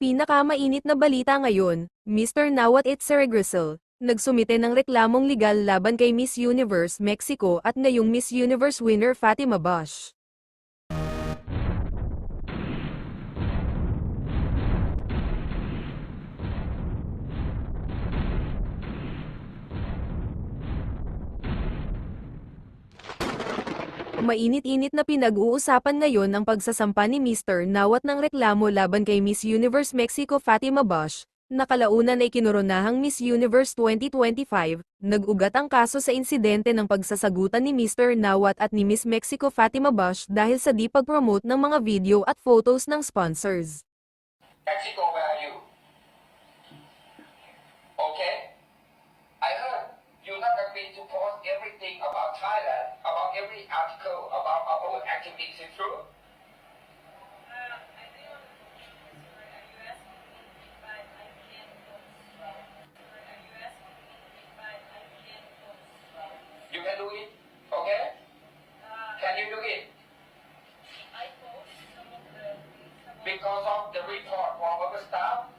Pinakamainit na balita ngayon, Mr. Nawat Itzeregrisel, nagsumite ng reklamong legal laban kay Miss Universe Mexico at ngayong Miss Universe winner Fatima Bosch. Mainit-init na pinag-uusapan ngayon ang pagsasampa ni Mr. Nawat ng reklamo laban kay Miss Universe Mexico Fatima Bosch, na kalaunan ay kinoronahang Miss Universe 2025, nag-ugat ang kaso sa insidente ng pagsasagutan ni Mr. Nawat at ni Miss Mexico Fatima Bosch dahil sa di pag-promote ng mga video at photos ng sponsors. Mexico, where are you? Okay? I heard you're not going to post everything about Thailand, about every article, about our own activities, is true? You can do it, okay? Can you do it? Because of the report from our staff,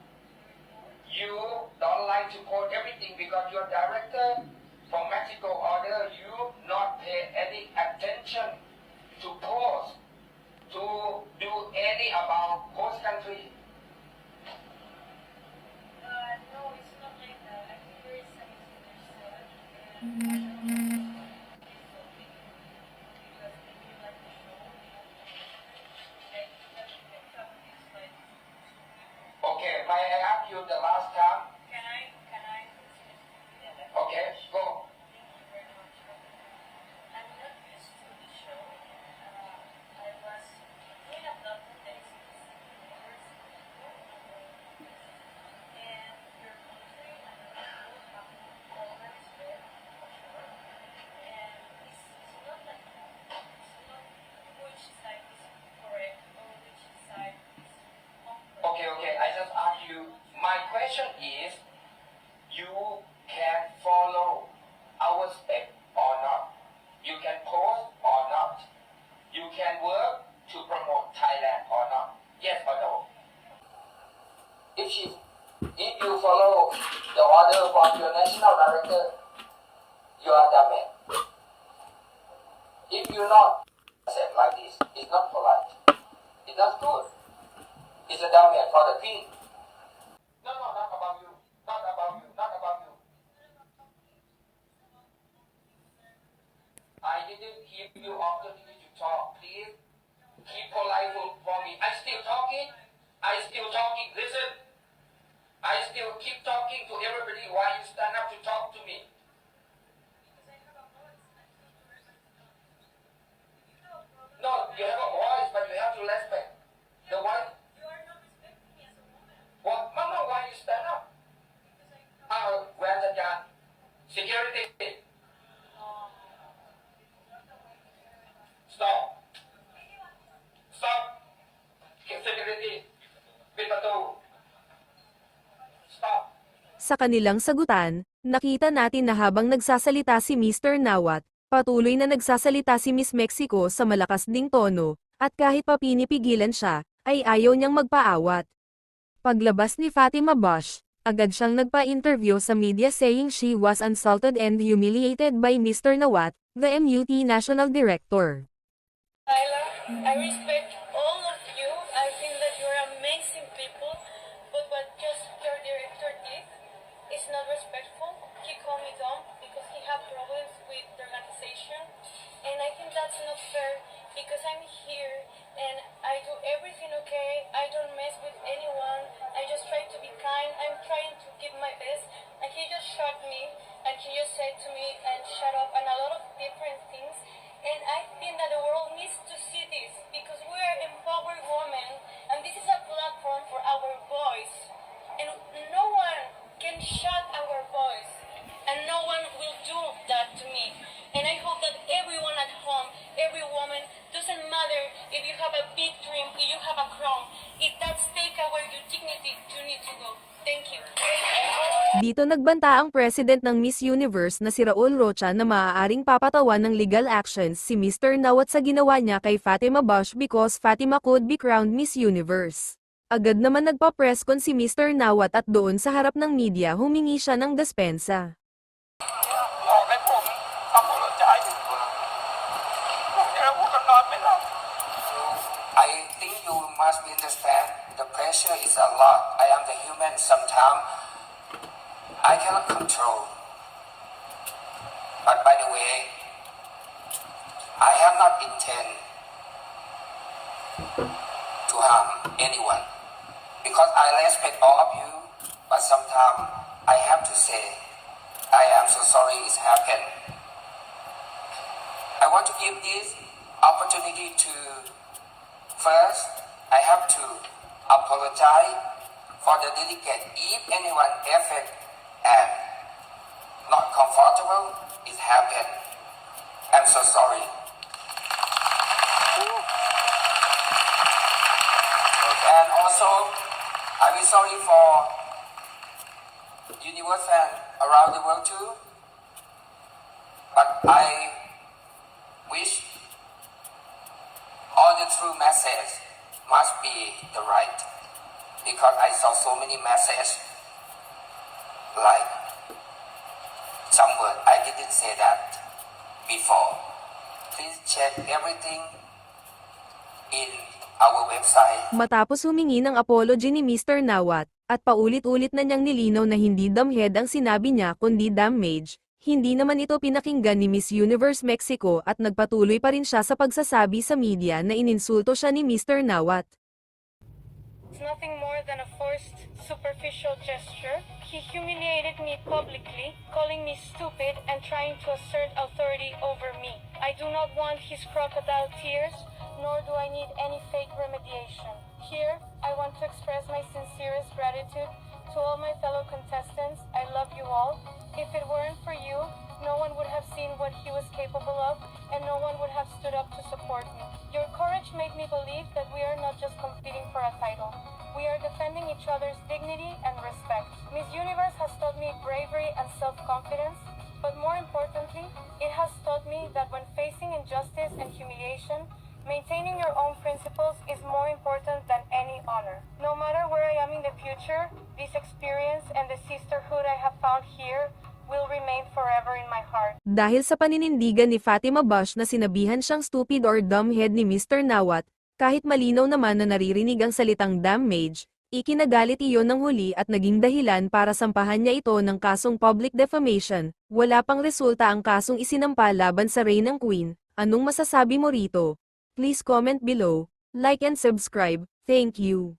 you don't like to post everything because your director from Mexico order you not pay any attention to post, to do any about host country. No, it's not like that. I think there is some misunderstood. Okay, may I ask you the last time? Can I? Okay, go. Thank you very much. I'm not used to the show. I was doing a lot of days in this university. And your country and the people have all my respect, for sure. And it's not like that. It's not which side is correct or which side is incorrect. Okay, I just ask you, my question is, you can follow our step or not? You can post or not? You can work to promote Thailand or not? Yes or no? If you follow the order from your national director, you are the man. If you not said like this, it's not polite. It's not good. It's a domain for the queen. No, not about you. Not about you. Not about you. I didn't give you opportunity to talk. Please keep polite for me. I still talking. Listen. I still keep talking to everybody. Why you stand up to talk to me? No, you have a voice, but you have to respect. The voice. You are not respecting me as a woman. What? Mama, why you stand up? Where's the gun? Security. Stop. Security. Pitato. Stop. Sa kanilang sagutan, nakita natin na habang nagsasalita si Mr. Nawat, patuloy na nagsasalita si Miss Mexico sa malakas ding tono, at kahit pa pinipigilan siya, ay ayaw niyang magpaawat. Paglabas ni Fatima Bosch, agad siyang nagpa-interview sa media saying she was insulted and humiliated by Mr. Nawat, the MUT National Director. Tyler, I respect all of you. I think that you're amazing people. But what just your director did is not respectful. He called me dumb because he had problems with the organization. And I think that's not fair because I'm here and I do everything okay. I don't mess with anyone. I just try to be kind. I'm trying to give my best. And he just shot me and he just said to me and shut up and a lot of different things. And I think that the world needs to see this because we are empowered women and this is a platform for our voice. And no one can shut our voice and no one will do that to me. And I hope that everyone at home, every woman, doesn't matter if you have a big dream, if you have a crown, if that's take away your dignity, you need to go. Thank you. Dito nagbanta ang president ng Miss Universe na si Raul Rocha na maaaring papatawan ng legal actions si Mr. Nawat sa ginawa niya kay Fatima Bosch because Fatima could be crowned Miss Universe. Agad naman nagpa-presscon si Mr. Nawat at doon sa harap ng media humingi siya ng despensa. บอกให้ผมapologize ผมจะพูดกันนอนไม่หลับ So I think you must understand the pressure is a lot. I am the human sometimes I cannot control. But by the way, I have not intend to harm anyone because I respect all of you. But sometimes I have to say I am so sorry it's happened. I want to give this opportunity to first I have to apologize for the delegate if anyone affected and not comfortable it happened. I'm so sorry. And also I will sorry for universe and around the world too. But I wish all the true message must be the right. Because I saw so many messages like some word I didn't say that before. Please check everything in our website. Matapos humingi ng apology ni Mr. Nawat, at paulit-ulit na niyang nilinaw na hindi damhead ang sinabi niya kundi damage, hindi naman ito pinakinggan ni Miss Universe Mexico at nagpatuloy pa rin siya sa pagsasabi sa media na ininsulto siya ni Mr. Nawat. It's nothing more than a forced, superficial gesture. He humiliated me publicly, calling me stupid and trying to assert authority over me. I do not want his crocodile tears, nor do I need any fake remediation. Here, I want to express my sincerest gratitude to all my fellow contestants. I love you all. If it weren't for you, no one would have seen what he was capable of, and no one would have stood up to support me. Your courage made me believe that we are not just competing for a title. We are defending each other's dignity and respect. Miss Universe has taught me bravery and self-confidence, but more importantly, it has taught me that when facing injustice and humiliation, maintaining your own principles is more important than any honor. No matter where I am in the future, this experience and the sisterhood I have found here will remain forever in my heart. Dahil sa paninindigan ni Fatima Bush na sinabihan siyang stupid or dumbhead ni Mr. Nawat, kahit malinaw naman na naririnig ang salitang damage, ikinagalit iyon ng huli at naging dahilan para sampahan niya ito ng kasong public defamation. Wala pang resulta ang kasong isinampa laban sa Reynang Queen. Anong masasabi mo rito? Please comment below, like and subscribe. Thank you.